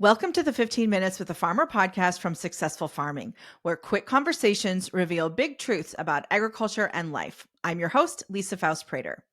Welcome to the 15 Minutes with a Farmer podcast from Successful Farming, where quick conversations reveal big truths about agriculture and life. I'm your host, Lisa Faust-Prater.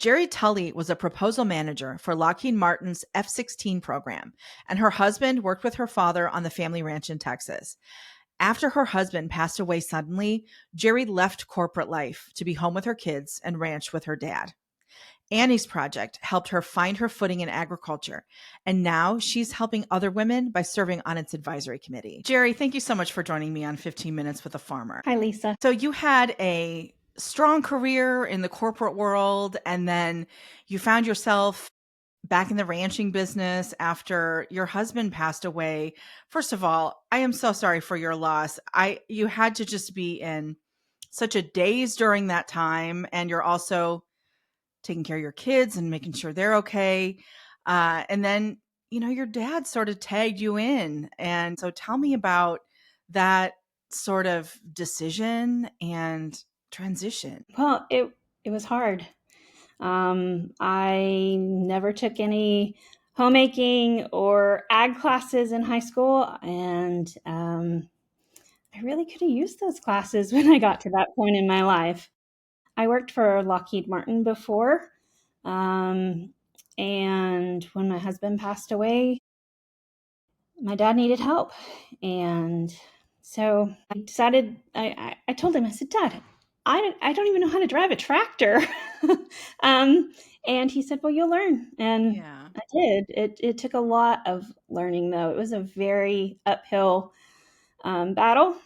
Jeri Tulley was a proposal manager for Lockheed Martin's F-16 program, and her husband worked with her father on the family ranch in Texas. After her husband passed away suddenly, Jeri left corporate life to be home with her kids and ranch with her dad. Annie's project helped her find her footing in agriculture, and now she's helping other women by serving on its advisory committee. Jeri, thank you so much for joining me on 15 Minutes with a Farmer. Hi, Lisa. So you had a strong career in the corporate world, and then you found yourself back in the ranching business after your husband passed away. First of all, I am so sorry for your loss. You had to just be in such a daze during that time, and you're also taking care of your kids and making sure they're okay. And then, your dad sort of tagged you in. And so tell me about that sort of decision and transition. Well, it was hard. I never took any homemaking or ag classes in high school, and I really could have used those classes when I got to that point in my life. I worked for Lockheed Martin before, and when my husband passed away, my dad needed help, and so I decided. I told him, I said, Dad, I don't even know how to drive a tractor. And he said, well, you'll learn. And Yeah. I did. It took a lot of learning, though. It was a very uphill battle.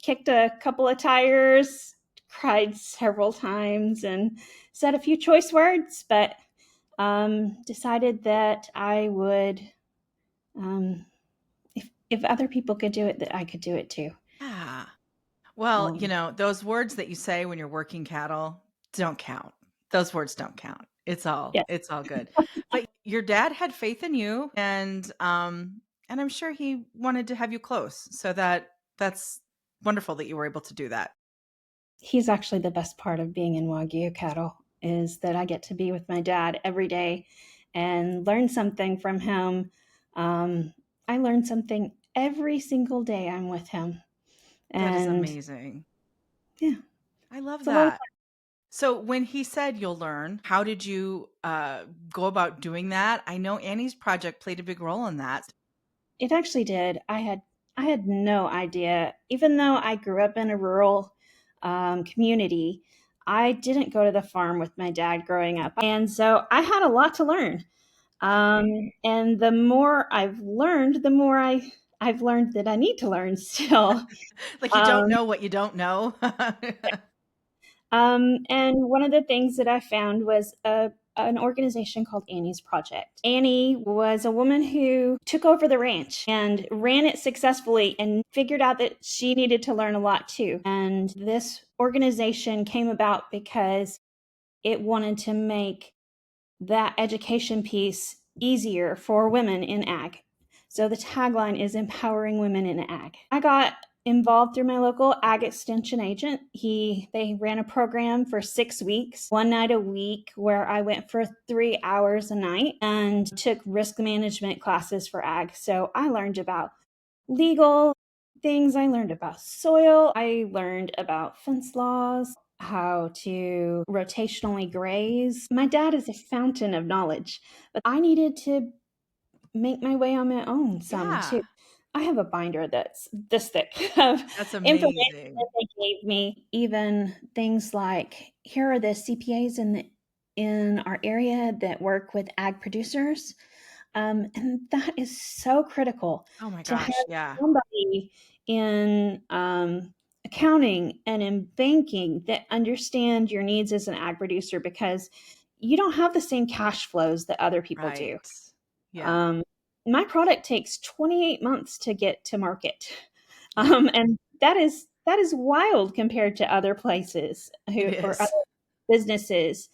Kicked a couple of tires, cried several times, and said a few choice words, but decided that I would, if other people could do it, that I could do it too. Yeah. Well, Um, those words that you say when you're working cattle don't count. Those words don't count. yes. It's all good. But your dad had faith in you, and I'm sure he wanted to have you close. So that's wonderful that you were able to do that. He's actually the best part of being in Wagyu cattle is that I get to be with my dad every day and learn something from him. I learn something every single day I'm with him. That is And amazing. yeah, I love it's a lot of that. So when he said you'll learn, how did you go about doing that? I know Annie's project played a big role in that. It actually did. I had no idea. Even though I grew up in a rural community, I didn't go to the farm with my dad growing up, and so I had a lot to learn. And the more I've learned, the more I've learned that I need to learn still. Like you don't Um, know what you don't know. and one of the things that I found was an organization called Annie's Project. Annie was a woman who took over the ranch and ran it successfully and figured out that she needed to learn a lot too. And this organization came about because it wanted to make that education piece easier for women in ag. So the tagline is empowering women in ag. I got involved through my local ag extension agent. They ran a program for 6 weeks, one night a week, where I went for 3 hours a night and took risk management classes for ag. So I learned about legal things, I learned about soil, I learned about fence laws, how to rotationally graze. My dad is a fountain of knowledge, but I needed to make my way on my own some too. Yeah, I have a binder that's this thick of that's information that amazing. they gave me, even things like here are the CPAs in our area that work with ag producers. And that is so critical Oh my to have gosh, yeah. somebody in accounting and in banking that understand your needs as an ag producer because you don't have the same cash flows that other people do. Right. Yeah, Um, my product takes 28 months to get to market. yeah, And that is wild compared to other places it who or other is. businesses.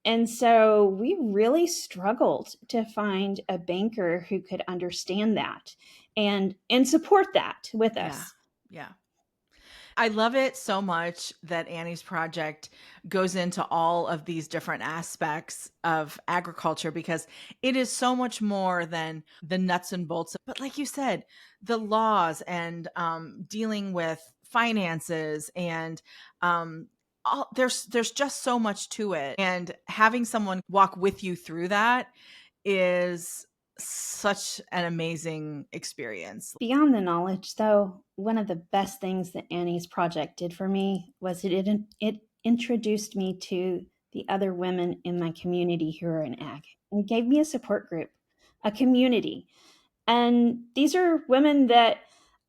And so we really struggled to find a banker who could understand that and support that with Yeah, us. yeah. I love it so much that Annie's project goes into all of these different aspects of agriculture because it is so much more than the nuts and bolts. But like you said, the laws and dealing with finances and there's just so much to it, and having someone walk with you through that is such an amazing experience. Beyond the knowledge, though, one of the best things that Annie's project did for me was it introduced me to the other women in my community who are in ag. And gave me a support group, a community. And these are women that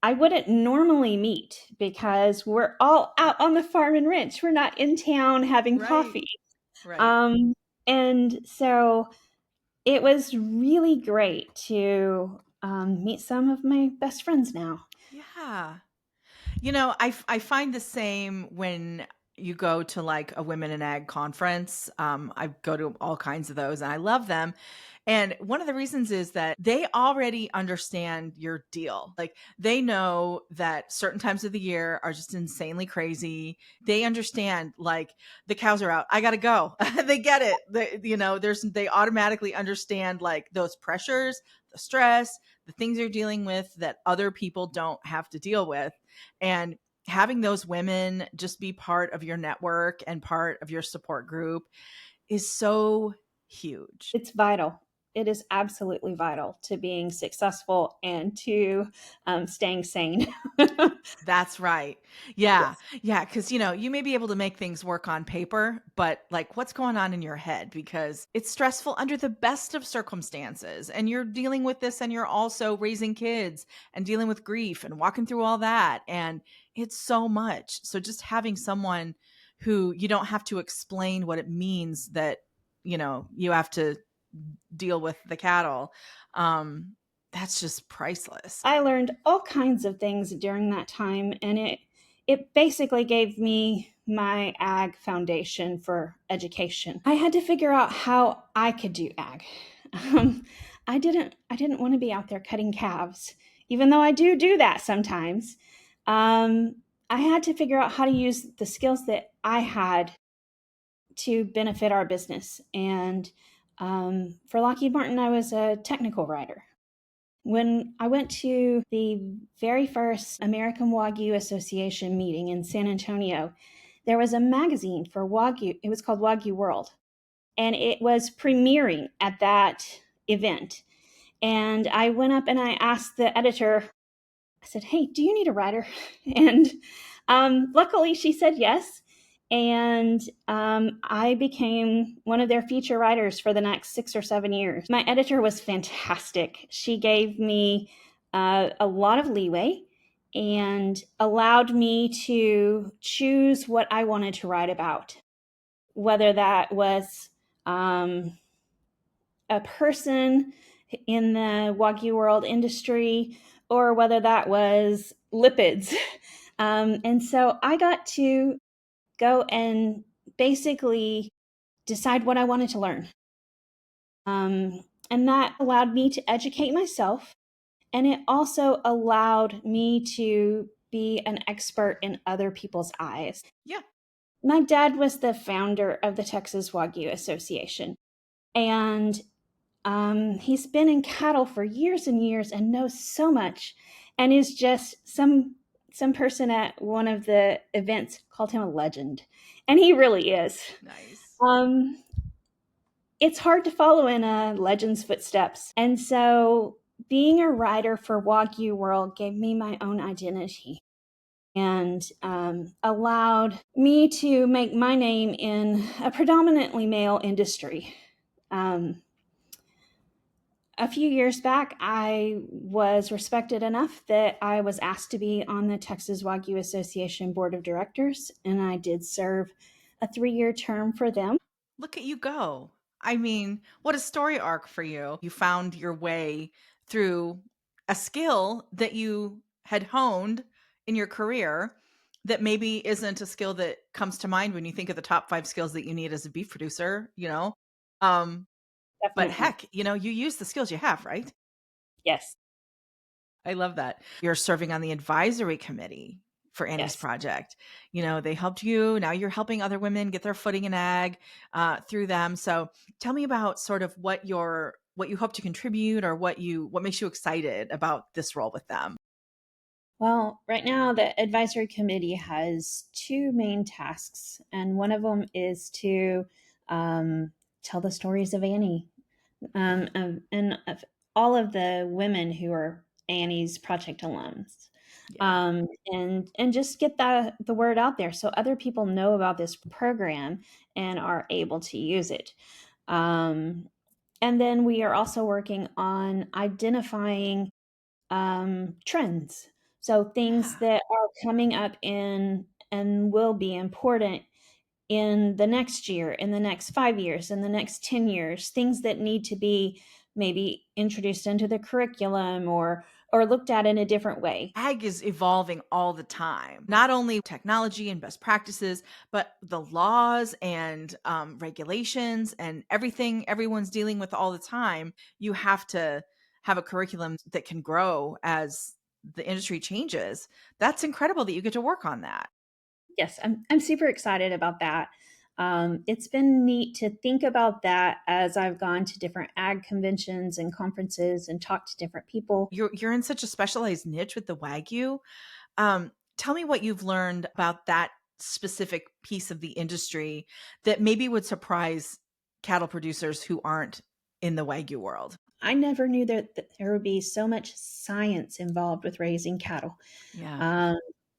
I wouldn't normally meet because we're all out on the farm and ranch. We're not in town having Right. coffee. Right. Um, and so it was really great to meet some of my best friends now. Yeah. I find the same when you go to like a women in ag conference. I go to all kinds of those and I love them. And one of the reasons is that they already understand your deal. Like they know that certain times of the year are just insanely crazy. They understand like the cows are out. I got to go. They get it. They automatically understand like those pressures, the stress, the things you're dealing with that other people don't have to deal with. And having those women just be part of your network and part of your support group is so huge. It's vital. It is absolutely vital to being successful and to staying sane. That's right. Yeah. Yes. Yeah. Cause you may be able to make things work on paper, but like what's going on in your head? Because it's stressful under the best of circumstances. And you're dealing with this and you're also raising kids and dealing with grief and walking through all that. And it's so much. So just having someone who you don't have to explain what it means that, you have to deal with the cattle. That's just priceless. I learned all kinds of things during that time, and it basically gave me my ag foundation for education. I had to figure out how I could do ag. Um, I didn't want to be out there cutting calves, even though I do that sometimes. I had to figure out how to use the skills that I had to benefit our business. And for Lockheed Martin, I was a technical writer. When I went to the very first American Wagyu Association meeting in San Antonio, there was a magazine for Wagyu. It was called Wagyu World, and it was premiering at that event. And I went up and I asked the editor, I said, "Hey, do you need a writer?" And luckily she said yes. And I became one of their feature writers for the next 6 or 7 years. My editor was fantastic. She gave me a lot of leeway and allowed me to choose what I wanted to write about, whether that was a person in the Wagyu world industry or whether that was lipids. And so I got to go and basically decide what I wanted to learn. And that allowed me to educate myself. And it also allowed me to be an expert in other people's eyes. Yeah. My dad was the founder of the Texas Wagyu Association. And he's been in cattle for years and years and knows so much, and is just some person at one of the events called him a legend, and he really is. Nice. Um, it's hard to follow in a legend's footsteps, and so being a writer for Wagyu World gave me my own identity and allowed me to make my name in a predominantly male industry. Um, a few years back, I was respected enough that I was asked to be on the Texas Wagyu Association Board of Directors, and I did serve a 3-year term for them. Look at you go. I mean, what a story arc for you. You found your way through a skill that you had honed in your career that maybe isn't a skill that comes to mind when you think of the top 5 skills that you need as a beef producer. Um, but Definitely. heck, you use the skills you have, right? Yes. I love that. You're serving on the advisory committee for Annie's Yes. project. They helped you. Now you're helping other women get their footing in ag through them. So tell me about sort of what you hope to contribute, or what makes you excited about this role with them. Well, right now the advisory committee has two main tasks, and one of them is to tell the stories of Annie, and of all of the women who are Annie's project alums, Yeah. and just get the word out there so other people know about this program and are able to use it. Um, and then we are also working on identifying trends. So things Yeah. that are coming up in and will be important in the next year, in the next 5 years, in the next 10 years, things that need to be maybe introduced into the curriculum or looked at in a different way. Ag is evolving all the time, not only technology and best practices, but the laws and regulations and everything everyone's dealing with all the time. You have to have a curriculum that can grow as the industry changes. That's incredible that you get to work on that. Yes, I'm super excited about that. It's been neat to think about that as I've gone to different ag conventions and conferences and talked to different people. You're in such a specialized niche with the Wagyu. Tell me what you've learned about that specific piece of the industry that maybe would surprise cattle producers who aren't in the Wagyu world. I never knew that there would be so much science involved with raising cattle. Yeah. um,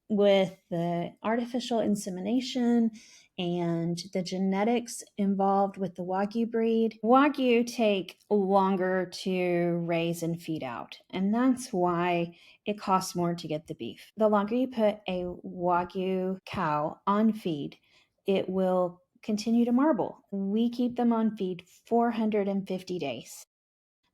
with the artificial insemination and the genetics involved with the Wagyu breed. Wagyu take longer to raise and feed out, and that's why it costs more to get the beef. The longer you put a Wagyu cow on feed, it will continue to marble. We keep them on feed 450 days.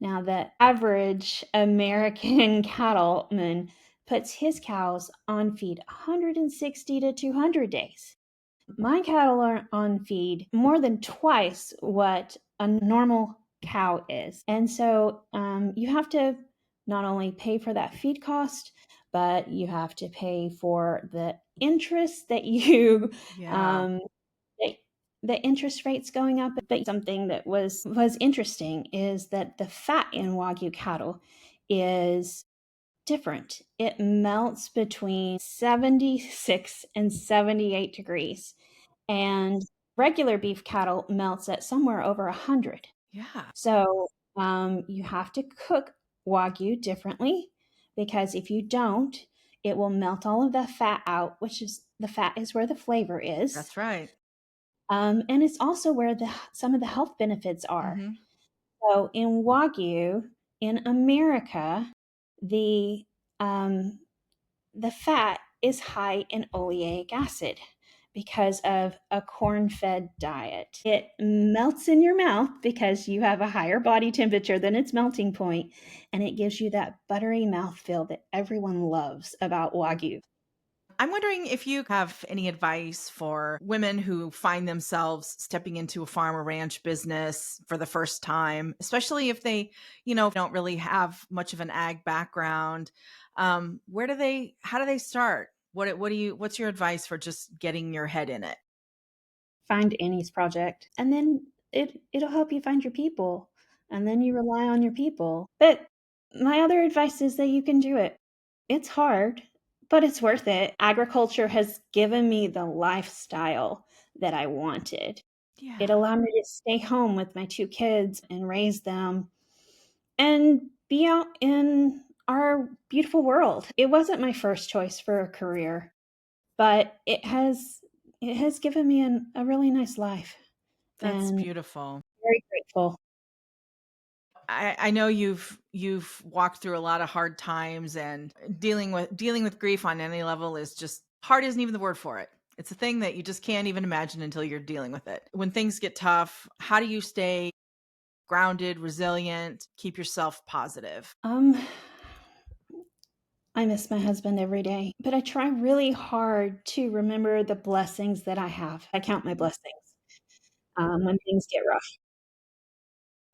Now, the average American cattleman puts his cows on feed 160 to 200 days. My cattle are on feed more than twice what a normal cow is. And so you have to not only pay for that feed cost, but you have to pay for the interest that you Yeah. um, the the interest rates going up. But something that was interesting is that the fat in Wagyu cattle is different. It melts between 76 and 78 degrees, and regular beef cattle melts at somewhere over 100. Yeah. So you have to cook Wagyu differently, because if you don't, it will melt all of the fat out, which is the fat is where the flavor is. That's right. And it's also where some of the health benefits are. Hmm. So in Wagyu, in America, the um, the fat is high in oleic acid because of a corn-fed diet. It melts in your mouth because you have a higher body temperature than its melting point, and it gives you that buttery mouthfeel that everyone loves about Wagyu. I'm wondering if you have any advice for women who find themselves stepping into a farm or ranch business for the first time, especially if they, don't really have much of an ag background. How do they start? What's your advice for just getting your head in it? Find Annie's project, and then it'll help you find your people, and then you rely on your people. But my other advice is that you can do it. It's hard, but it's worth it. Agriculture has given me the lifestyle that I wanted. It Yeah. allowed me to stay home with my two kids and raise them and be out in our beautiful world. It wasn't my first choice for a career, but it has given me a really nice life, That's and beautiful. very grateful. I know you've walked through a lot of hard times, and dealing with grief on any level is just hard isn't even the word for it. It's a thing that you just can't even imagine until you're dealing with it. When things get tough, how do you stay grounded, resilient, keep yourself positive? Um, I miss my husband every day, but I try really hard to remember the blessings that I have. I count my blessings when things get rough.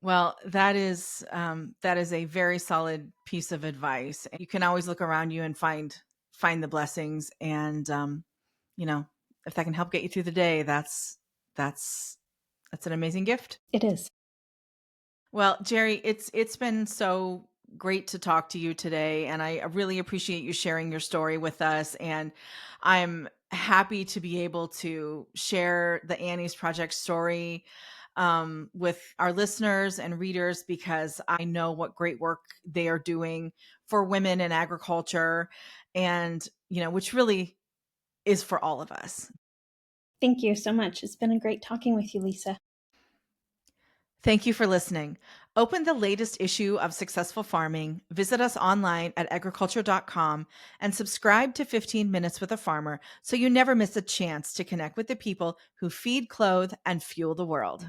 Well, that is a very solid piece of advice. You can always look around you and find find the blessings. And, if that can help get you through the day, that's an amazing gift. It is. Well, Jeri, it's been so great to talk to you today, and I really appreciate you sharing your story with us. And I'm happy to be able to share the Annie's Project story with our listeners and readers, because I know what great work they are doing for women in agriculture, and which really is for all of us. Thank you so much. It's been a great talking with you, Lisa. Thank you for listening. Open the latest issue of Successful Farming, visit us online at agriculture.com, and subscribe to 15 Minutes with a Farmer so you never miss a chance to connect with the people who feed, clothe, and fuel the world.